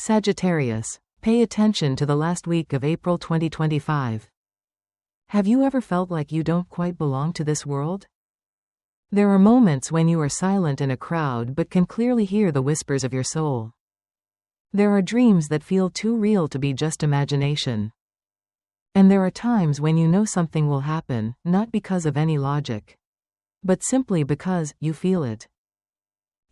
Sagittarius, pay attention to the last week of April 2025. Have you ever felt like you don't quite belong to this world? There are moments when you are silent in a crowd but can clearly hear the whispers of your soul. There are dreams that feel too real to be just imagination. And there are times when you know something will happen, not because of any logic, but simply because you feel it.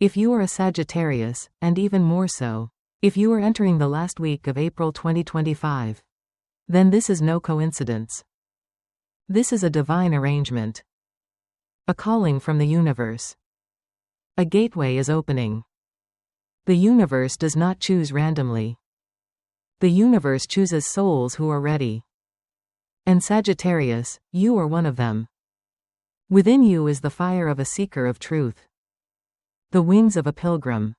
If you are a Sagittarius, and even more so, if you are entering the last week of April 2025, then this is no coincidence. This is a divine arrangement. A calling from the universe. A gateway is opening. The universe does not choose randomly. The universe chooses souls who are ready. And Sagittarius, you are one of them. Within you is the fire of a seeker of truth. The wings of a pilgrim.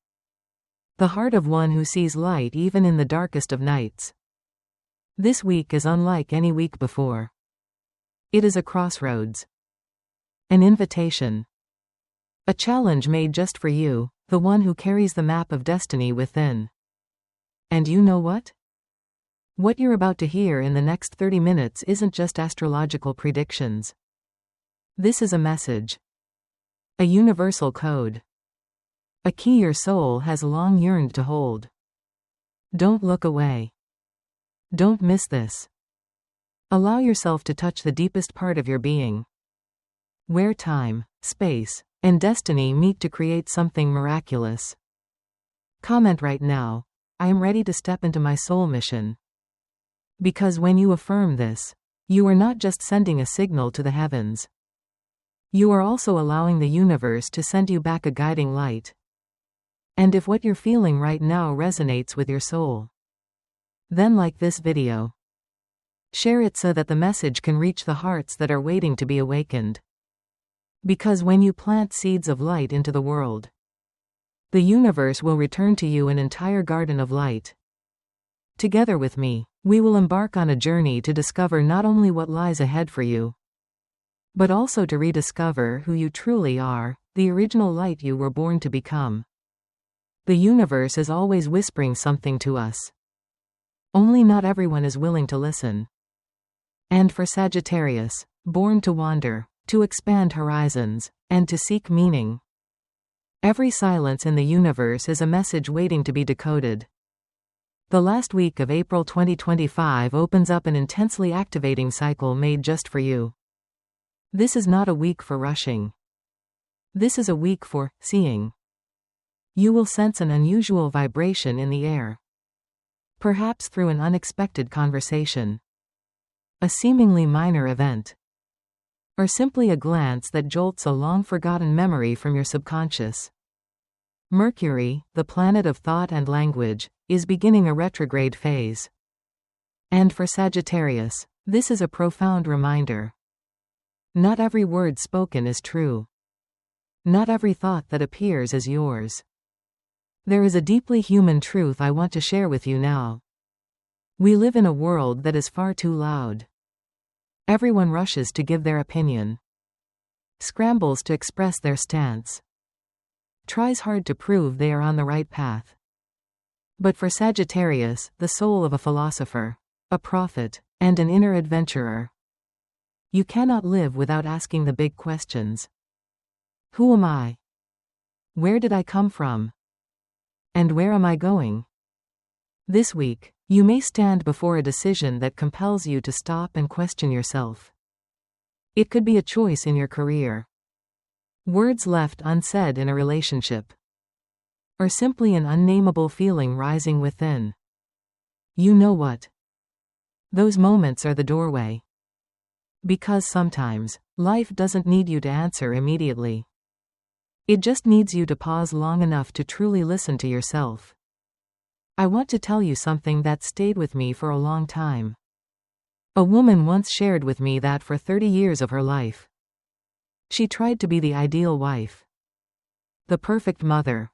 The heart of one who sees light even in the darkest of nights. This week is unlike any week before. It is a crossroads. An invitation. A challenge made just for you, the one who carries the map of destiny within. And you know what? What you're about to hear in the next 30 minutes isn't just astrological predictions. This is a message. A universal code. A key your soul has long yearned to hold. Don't look away. Don't miss this. Allow yourself to touch the deepest part of your being. Where time, space, and destiny meet to create something miraculous. Comment right now, I am ready to step into my soul mission. Because when you affirm this, you are not just sending a signal to the heavens. You are also allowing the universe to send you back a guiding light. And if what you're feeling right now resonates with your soul, then like this video. Share it so that the message can reach the hearts that are waiting to be awakened. Because when you plant seeds of light into the world, the universe will return to you an entire garden of light. Together with me, we will embark on a journey to discover not only what lies ahead for you, but also to rediscover who you truly are, the original light you were born to become. The universe is always whispering something to us. Only not everyone is willing to listen. And for Sagittarius, born to wander, to expand horizons, and to seek meaning, every silence in the universe is a message waiting to be decoded. The last week of April 2025 opens up an intensely activating cycle made just for you. This is not a week for rushing. This is a week for seeing. You will sense an unusual vibration in the air. Perhaps through an unexpected conversation. A seemingly minor event. Or simply a glance that jolts a long-forgotten memory from your subconscious. Mercury, the planet of thought and language, is beginning a retrograde phase. And for Sagittarius, this is a profound reminder. Not every word spoken is true. Not every thought that appears is yours. There is a deeply human truth I want to share with you now. We live in a world that is far too loud. Everyone rushes to give their opinion. Scrambles to express their stance. Tries hard to prove they are on the right path. But for Sagittarius, the soul of a philosopher, a prophet, and an inner adventurer, you cannot live without asking the big questions. Who am I? Where did I come from? And where am I going? This week, you may stand before a decision that compels you to stop and question yourself. It could be a choice in your career. Words left unsaid in a relationship. Or simply an unnameable feeling rising within. You know what? Those moments are the doorway. Because sometimes, life doesn't need you to answer immediately. It just needs you to pause long enough to truly listen to yourself. I want to tell you something that stayed with me for a long time. A woman once shared with me that for 30 years of her life, she tried to be the ideal wife, the perfect mother,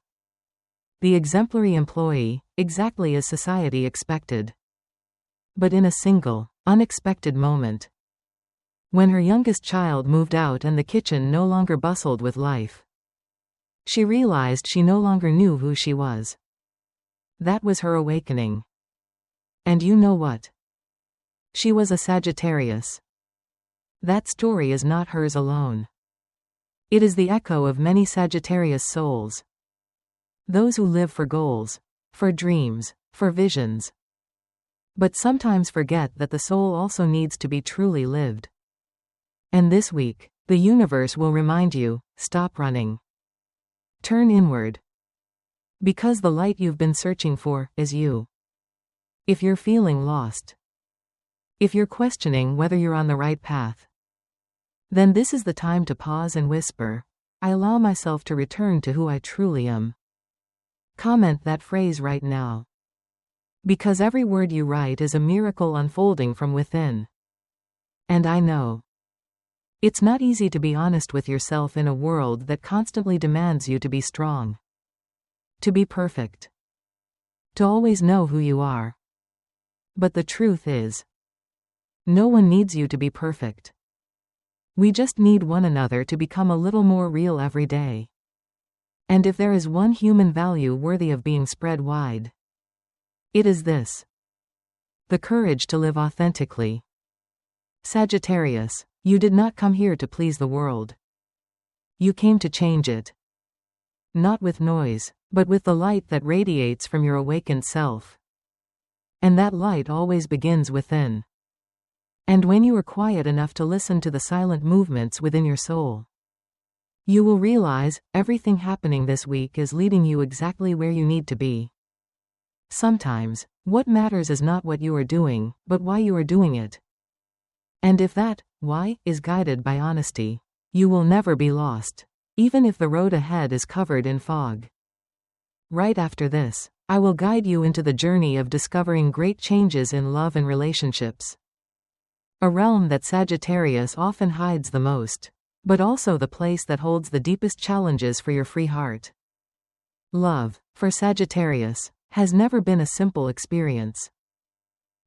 the exemplary employee, exactly as society expected. But in a single, unexpected moment, when her youngest child moved out and the kitchen no longer bustled with life, she realized she no longer knew who she was. That was her awakening. And you know what? She was a Sagittarius. That story is not hers alone. It is the echo of many Sagittarius souls. Those who live for goals, for dreams, for visions. But sometimes forget that the soul also needs to be truly lived. And this week, the universe will remind you, stop running. Turn inward. Because the light you've been searching for is you. If you're feeling lost, if you're questioning whether you're on the right path, then this is the time to pause and whisper, I allow myself to return to who I truly am. Comment that phrase right now. Because every word you write is a miracle unfolding from within. And I know. It's not easy to be honest with yourself in a world that constantly demands you to be strong. To be perfect. To always know who you are. But the truth is, no one needs you to be perfect. We just need one another to become a little more real every day. And if there is one human value worthy of being spread wide, it is this. The courage to live authentically. Sagittarius, you did not come here to please the world. You came to change it. Not with noise, but with the light that radiates from your awakened self. And that light always begins within. And when you are quiet enough to listen to the silent movements within your soul, you will realize everything happening this week is leading you exactly where you need to be. Sometimes, what matters is not what you are doing, but why you are doing it. And if that why is guided by honesty, you will never be lost, even if the road ahead is covered in fog. Right after this, I will guide you into the journey of discovering great changes in love and relationships. A realm that Sagittarius often hides the most, but also the place that holds the deepest challenges for your free heart. Love, for Sagittarius, has never been a simple experience.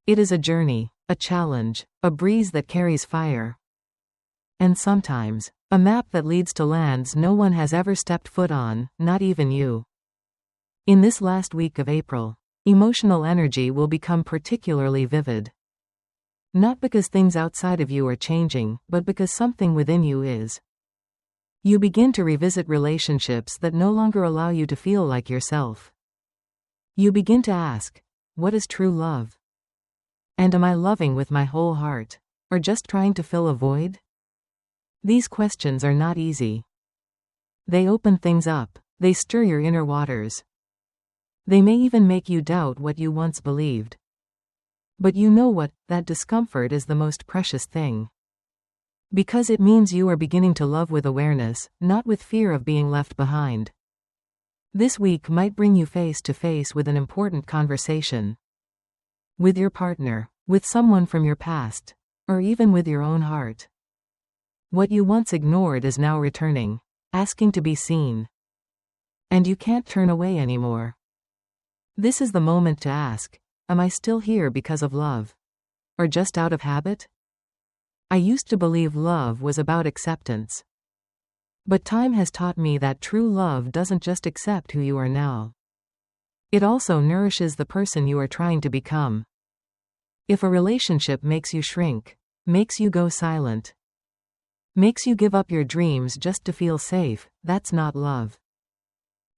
It is a journey, a challenge, a breeze that carries fire. And sometimes, a map that leads to lands no one has ever stepped foot on, not even you. In this last week of April, emotional energy will become particularly vivid. Not because things outside of you are changing, but because something within you is. You begin to revisit relationships that no longer allow you to feel like yourself. You begin to ask, what is true love? And am I loving with my whole heart, or just trying to fill a void? These questions are not easy. They open things up, they stir your inner waters. They may even make you doubt what you once believed. But you know what? That discomfort is the most precious thing. Because it means you are beginning to love with awareness, not with fear of being left behind. This week might bring you face to face with an important conversation. With your partner, with someone from your past, or even with your own heart. What you once ignored is now returning, asking to be seen. And you can't turn away anymore. This is the moment to ask, am I still here because of love? Or just out of habit? I used to believe love was about acceptance. But time has taught me that true love doesn't just accept who you are now. It also nourishes the person you are trying to become. If a relationship makes you shrink, makes you go silent, makes you give up your dreams just to feel safe, that's not love.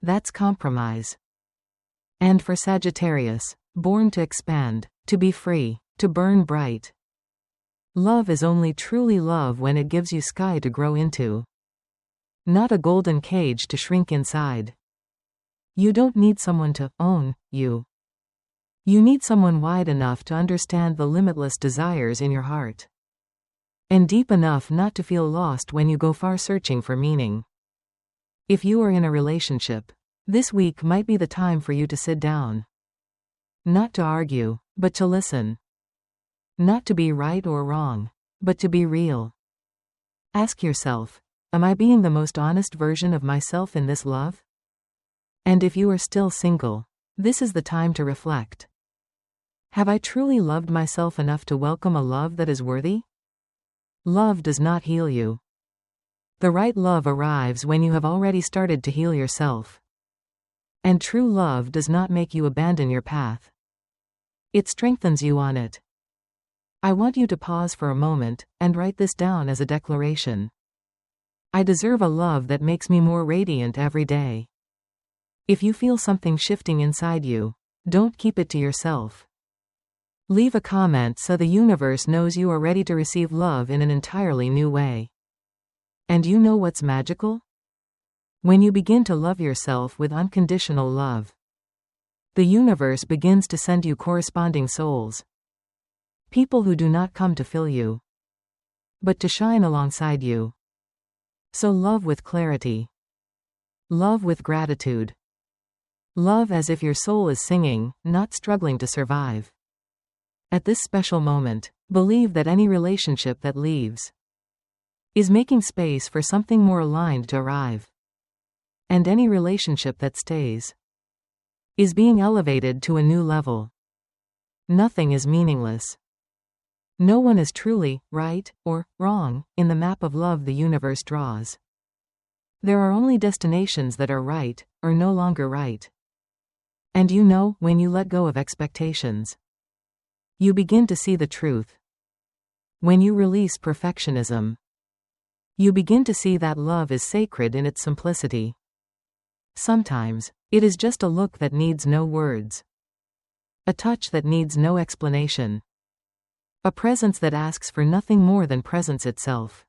That's compromise. And for Sagittarius, born to expand, to be free, to burn bright. Love is only truly love when it gives you sky to grow into. Not a golden cage to shrink inside. You don't need someone to own you. You need someone wide enough to understand the limitless desires in your heart. And deep enough not to feel lost when you go far searching for meaning. If you are in a relationship, this week might be the time for you to sit down. Not to argue, but to listen. Not to be right or wrong, but to be real. Ask yourself, am I being the most honest version of myself in this love? And if you are still single, this is the time to reflect. Have I truly loved myself enough to welcome a love that is worthy? Love does not heal you. The right love arrives when you have already started to heal yourself. And true love does not make you abandon your path. It strengthens you on it. I want you to pause for a moment and write this down as a declaration. I deserve a love that makes me more radiant every day. If you feel something shifting inside you, don't keep it to yourself. Leave a comment so the universe knows you are ready to receive love in an entirely new way. And you know what's magical? When you begin to love yourself with unconditional love, the universe begins to send you corresponding souls. People who do not come to fill you, but to shine alongside you. So love with clarity. Love with gratitude. Love as if your soul is singing, not struggling to survive. At this special moment, believe that any relationship that leaves is making space for something more aligned to arrive. And any relationship that stays is being elevated to a new level. Nothing is meaningless. No one is truly right or wrong in the map of love the universe draws. There are only destinations that are right or no longer right. And you know, when you let go of expectations, you begin to see the truth. When you release perfectionism, you begin to see that love is sacred in its simplicity. Sometimes, it is just a look that needs no words. A touch that needs no explanation. A presence that asks for nothing more than presence itself.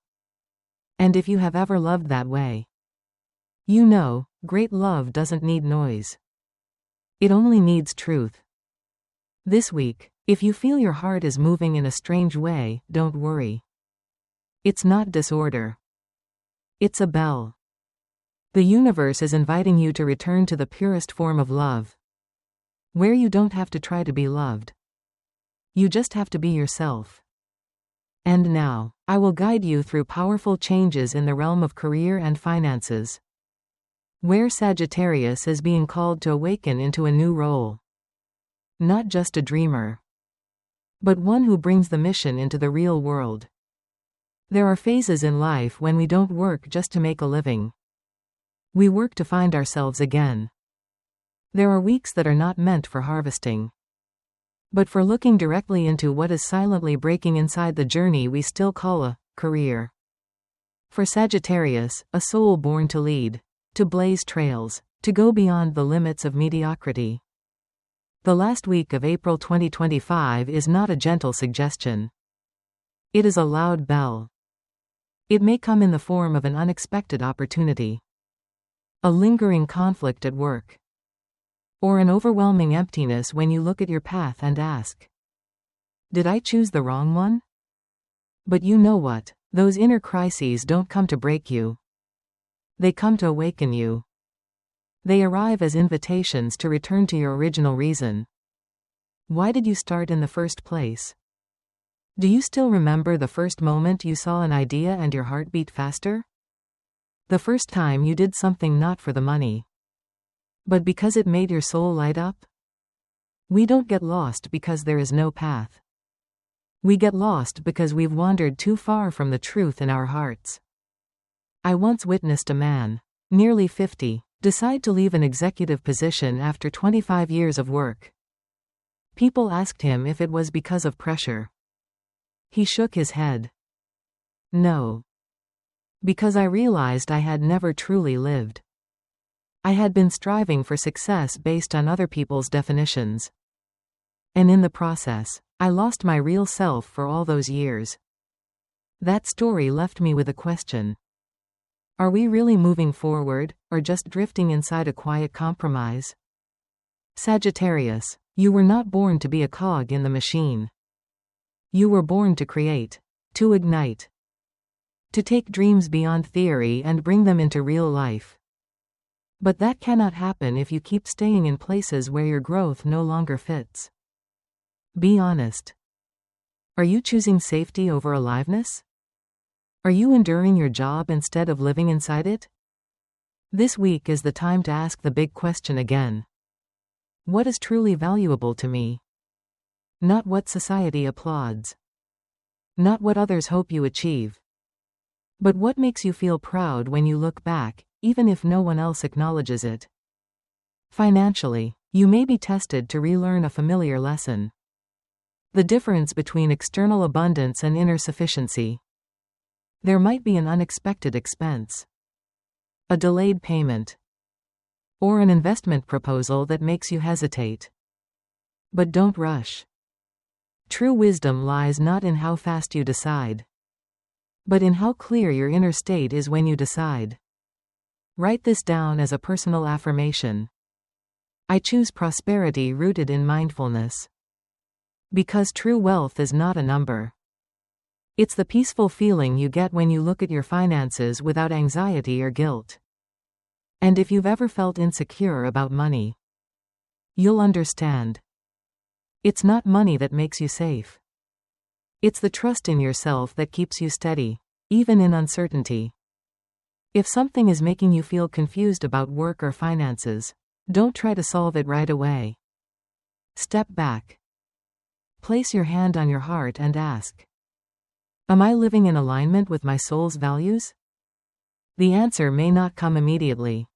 And if you have ever loved that way, you know, great love doesn't need noise. It only needs truth. This week, if you feel your heart is moving in a strange way, don't worry. It's not disorder. It's a bell. The universe is inviting you to return to the purest form of love, where you don't have to try to be loved. You just have to be yourself. And now, I will guide you through powerful changes in the realm of career and finances, where Sagittarius is being called to awaken into a new role. Not just a dreamer, but one who brings the mission into the real world. There are phases in life when we don't work just to make a living. We work to find ourselves again. There are weeks that are not meant for harvesting, but for looking directly into what is silently breaking inside the journey we still call a career. For Sagittarius, a soul born to lead, to blaze trails, to go beyond the limits of mediocrity. The last week of April 2025 is not a gentle suggestion. It is a loud bell. It may come in the form of an unexpected opportunity, a lingering conflict at work, or an overwhelming emptiness when you look at your path and ask, did I choose the wrong one? But you know what? Those inner crises don't come to break you. They come to awaken you. They arrive as invitations to return to your original reason. Why did you start in the first place? Do you still remember the first moment you saw an idea and your heart beat faster? The first time you did something not for the money, but because it made your soul light up? We don't get lost because there is no path. We get lost because we've wandered too far from the truth in our hearts. I once witnessed a man, nearly 50, decide to leave an executive position after 25 years of work. People asked him if it was because of pressure. He shook his head. No. Because I realized I had never truly lived. I had been striving for success based on other people's definitions. And in the process, I lost my real self for all those years. That story left me with a question. Are we really moving forward, or just drifting inside a quiet compromise? Sagittarius, you were not born to be a cog in the machine. You were born to create, to ignite, to take dreams beyond theory and bring them into real life. But that cannot happen if you keep staying in places where your growth no longer fits. Be honest. Are you choosing safety over aliveness? Are you enduring your job instead of living inside it? This week is the time to ask the big question again. What is truly valuable to me? Not what society applauds. Not what others hope you achieve. But what makes you feel proud when you look back, even if no one else acknowledges it? Financially, you may be tested to relearn a familiar lesson. The difference between external abundance and inner sufficiency. There might be an unexpected expense, a delayed payment, or an investment proposal that makes you hesitate. But don't rush. True wisdom lies not in how fast you decide, but in how clear your inner state is when you decide. Write this down as a personal affirmation. I choose prosperity rooted in mindfulness. Because true wealth is not a number. It's the peaceful feeling you get when you look at your finances without anxiety or guilt. And if you've ever felt insecure about money, you'll understand. It's not money that makes you safe. It's the trust in yourself that keeps you steady, even in uncertainty. If something is making you feel confused about work or finances, don't try to solve it right away. Step back. Place your hand on your heart and ask, am I living in alignment with my soul's values? The answer may not come immediately,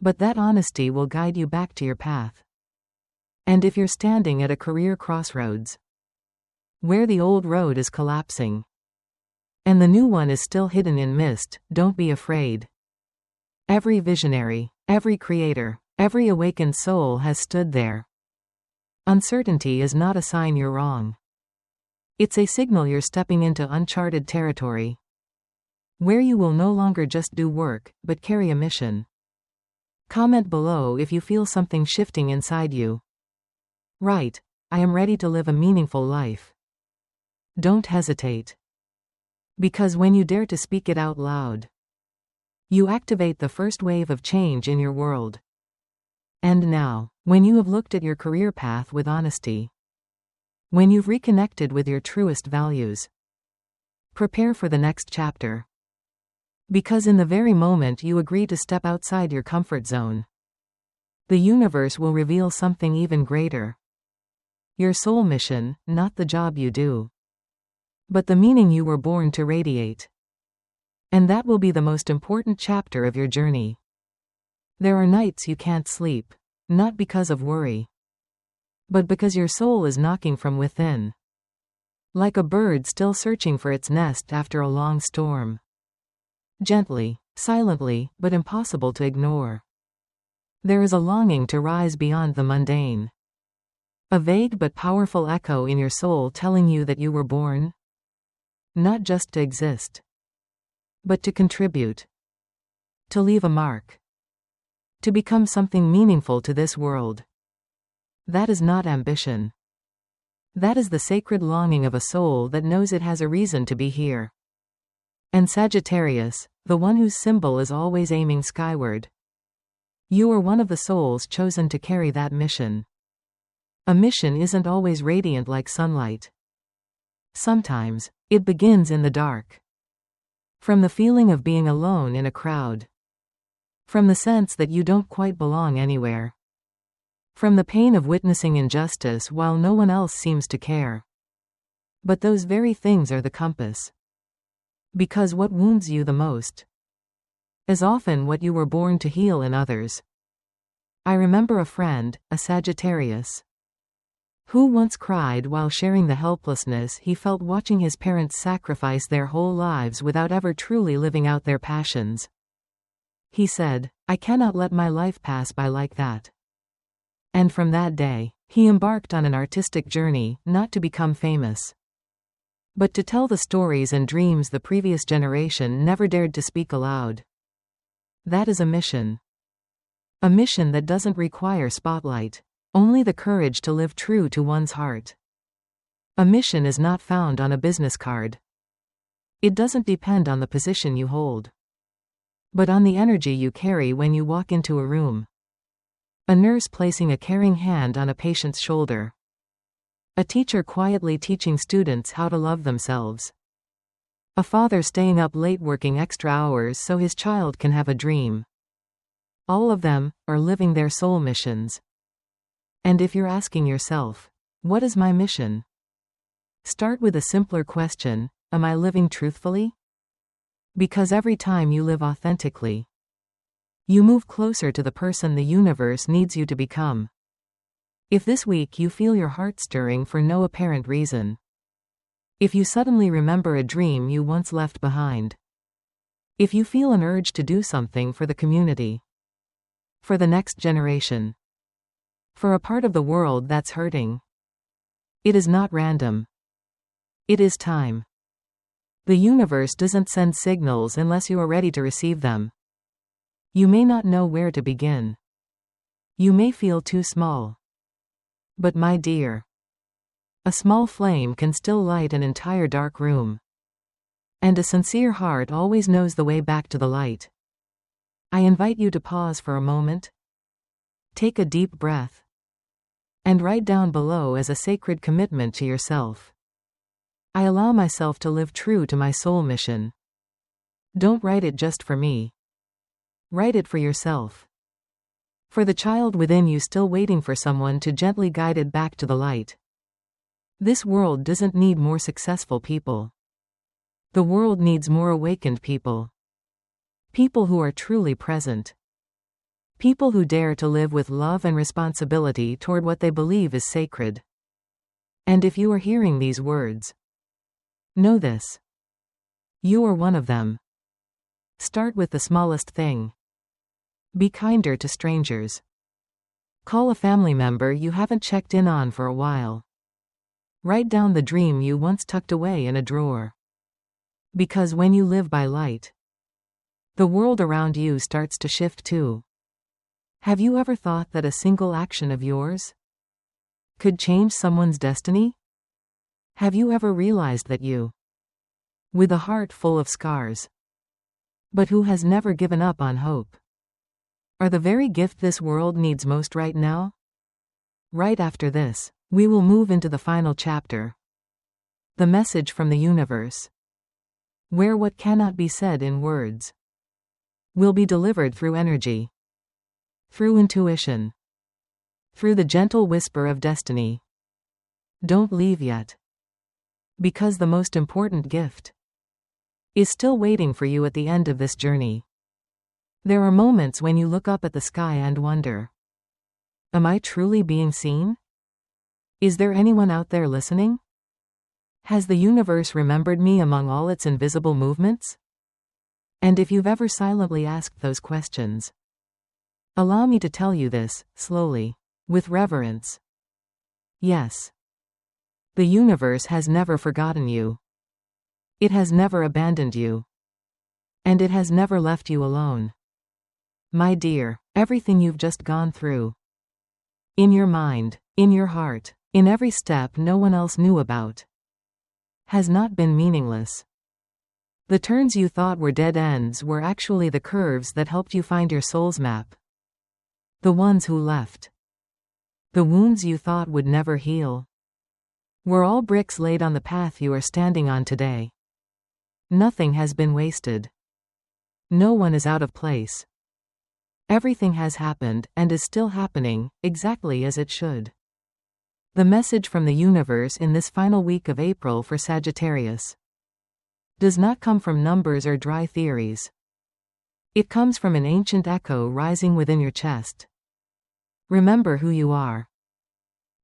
but that honesty will guide you back to your path. And if you're standing at a career crossroads, where the old road is collapsing, and the new one is still hidden in mist, don't be afraid. Every visionary, every creator, every awakened soul has stood there. Uncertainty is not a sign you're wrong. It's a signal you're stepping into uncharted territory, where you will no longer just do work, but carry a mission. Comment below if you feel something shifting inside you. Write, I am ready to live a meaningful life. Don't hesitate. Because when you dare to speak it out loud, you activate the first wave of change in your world. And now, when you have looked at your career path with honesty, when you've reconnected with your truest values, prepare for the next chapter. Because in the very moment you agree to step outside your comfort zone, the universe will reveal something even greater. Your soul mission, not the job you do, but the meaning you were born to radiate. And that will be the most important chapter of your journey. There are nights you can't sleep, not because of worry, but because your soul is knocking from within, like a bird still searching for its nest after a long storm. Gently, silently, but impossible to ignore. There is a longing to rise beyond the mundane. A vague but powerful echo in your soul telling you that you were born, not just to exist, but to contribute, to leave a mark, to become something meaningful to this world. That is not ambition. That is the sacred longing of a soul that knows it has a reason to be here. And Sagittarius, the one whose symbol is always aiming skyward, you are one of the souls chosen to carry that mission. A mission isn't always radiant like sunlight. Sometimes, it begins in the dark. From the feeling of being alone in a crowd. From the sense that you don't quite belong anywhere. From the pain of witnessing injustice while no one else seems to care. But those very things are the compass. Because what wounds you the most is often what you were born to heal in others. I remember a friend, a Sagittarius, who once cried while sharing the helplessness he felt watching his parents sacrifice their whole lives without ever truly living out their passions. He said, I cannot let my life pass by like that. And from that day, he embarked on an artistic journey, not to become famous, but to tell the stories and dreams the previous generation never dared to speak aloud. That is a mission. A mission that doesn't require spotlight. Only the courage to live true to one's heart. A mission is not found on a business card. It doesn't depend on the position you hold, but on the energy you carry when you walk into a room. A nurse placing a caring hand on a patient's shoulder. A teacher quietly teaching students how to love themselves. A father staying up late working extra hours so his child can have a dream. All of them are living their soul missions. And if you're asking yourself, what is my mission? Start with a simpler question, am I living truthfully? Because every time you live authentically, You move closer to the person the universe needs you to become. If this week you feel your heart stirring for no apparent reason. If you suddenly remember a dream you once left behind. If you feel an urge to do something for the community. For the next generation. For a part of the world that's hurting. It is not random. It is time. The universe doesn't send signals unless you are ready to receive them. You may not know where to begin. You may feel too small. But my dear, a small flame can still light an entire dark room. And a sincere heart always knows the way back to the light. I invite you to pause for a moment. Take a deep breath. And write down below as a sacred commitment to yourself. I allow myself to live true to my soul mission. Don't write it just for me. Write it for yourself. For the child within you still waiting for someone to gently guide it back to the light. This world doesn't need more successful people. The world needs more awakened people. People who are truly present. People who dare to live with love and responsibility toward what they believe is sacred. And if you are hearing these words, know this. You are one of them. Start with the smallest thing. Be kinder to strangers. Call a family member you haven't checked in on for a while. Write down the dream you once tucked away in a drawer. Because when you live by light, the world around you starts to shift too. Have you ever thought that a single action of yours could change someone's destiny? Have you ever realized that you, with a heart full of scars, but who has never given up on hope, are the very gift this world needs most right now? Right after this, we will move into the final chapter. The message from the universe. Where what cannot be said in words will be delivered through energy. Through intuition. Through the gentle whisper of destiny. Don't leave yet. Because the most important gift is still waiting for you at the end of this journey. There are moments when you look up at the sky and wonder, am I truly being seen? Is there anyone out there listening? Has the universe remembered me among all its invisible movements? And if you've ever silently asked those questions, allow me to tell you this, slowly, with reverence. Yes. The universe has never forgotten you. It has never abandoned you. And it has never left you alone. My dear, everything you've just gone through. In your mind, in your heart, in every step no one else knew about. Has not been meaningless. The turns you thought were dead ends were actually the curves that helped you find your soul's map. The ones who left. The wounds you thought would never heal. Were all bricks laid on the path you are standing on today. Nothing has been wasted. No one is out of place. Everything has happened, and is still happening, exactly as it should. The message from the universe in this final week of April for Sagittarius does not come from numbers or dry theories. It comes from an ancient echo rising within your chest. Remember who you are.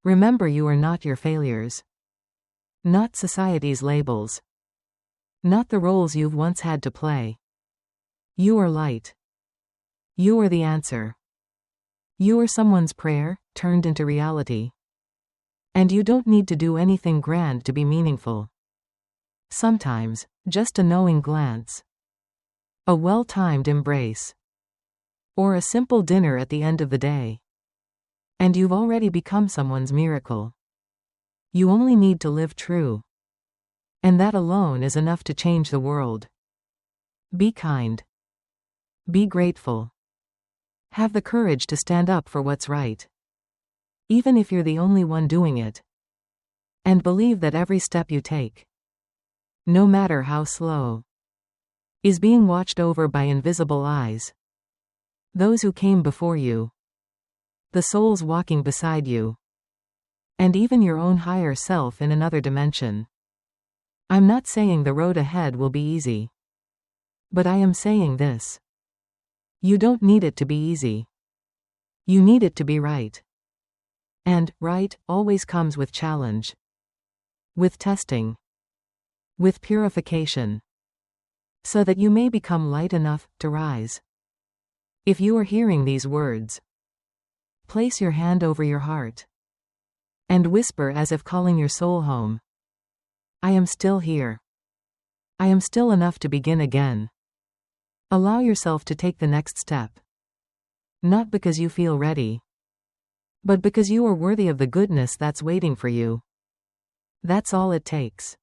Remember you are not your failures. Not society's labels. Not the roles you've once had to play. You are light. You are the answer. You are someone's prayer, turned into reality. And you don't need to do anything grand to be meaningful. Sometimes, just a knowing glance. A well-timed embrace. Or a simple dinner at the end of the day. And you've already become someone's miracle. You only need to live true. And that alone is enough to change the world. Be kind. Be grateful. Have the courage to stand up for what's right. Even if you're the only one doing it. And believe that every step you take, no matter how slow, is being watched over by invisible eyes. Those who came before you. The souls walking beside you. And even your own higher self in another dimension. I'm not saying the road ahead will be easy. But I am saying this. You don't need it to be easy. You need it to be right. And right always comes with challenge, with testing, with purification, so that you may become light enough to rise. If you are hearing these words, place your hand over your heart and whisper as if calling your soul home. I am still here. I am still enough to begin again. Allow yourself to take the next step. Not because you feel ready, but because you are worthy of the goodness that's waiting for you. That's all it takes.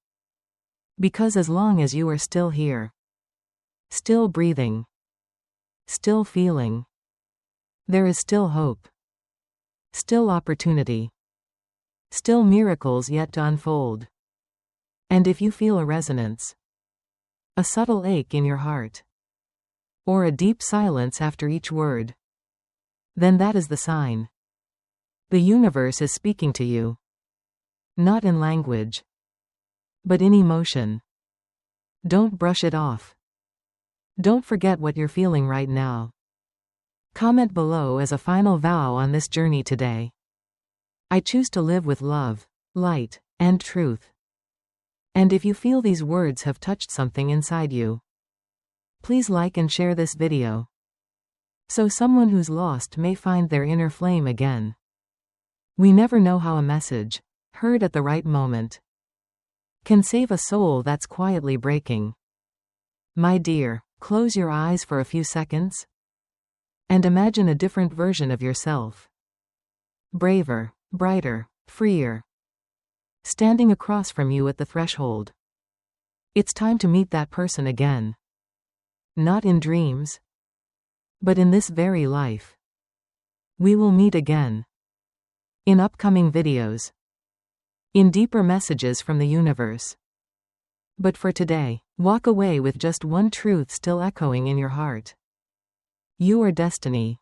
Because as long as you are still here, still breathing, still feeling, there is still hope, still opportunity, still miracles yet to unfold. And if you feel a resonance, a subtle ache in your heart, or a deep silence after each word, then that is the sign. The universe is speaking to you. Not in language, but in emotion. Don't brush it off. Don't forget what you're feeling right now. Comment below as a final vow on this journey today. I choose to live with love, light, and truth. And if you feel these words have touched something inside you, please like and share this video, so someone who's lost may find their inner flame again. We never know how a message, heard at the right moment, can save a soul that's quietly breaking. My dear, close your eyes for a few seconds and imagine a different version of yourself. Braver, brighter, freer, standing across from you at the threshold. It's time to meet that person again. Not in dreams, but in this very life. We will meet again. In upcoming videos. In deeper messages from the universe. But for today, walk away with just one truth still echoing in your heart. You are destiny.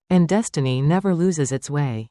And destiny never loses its way.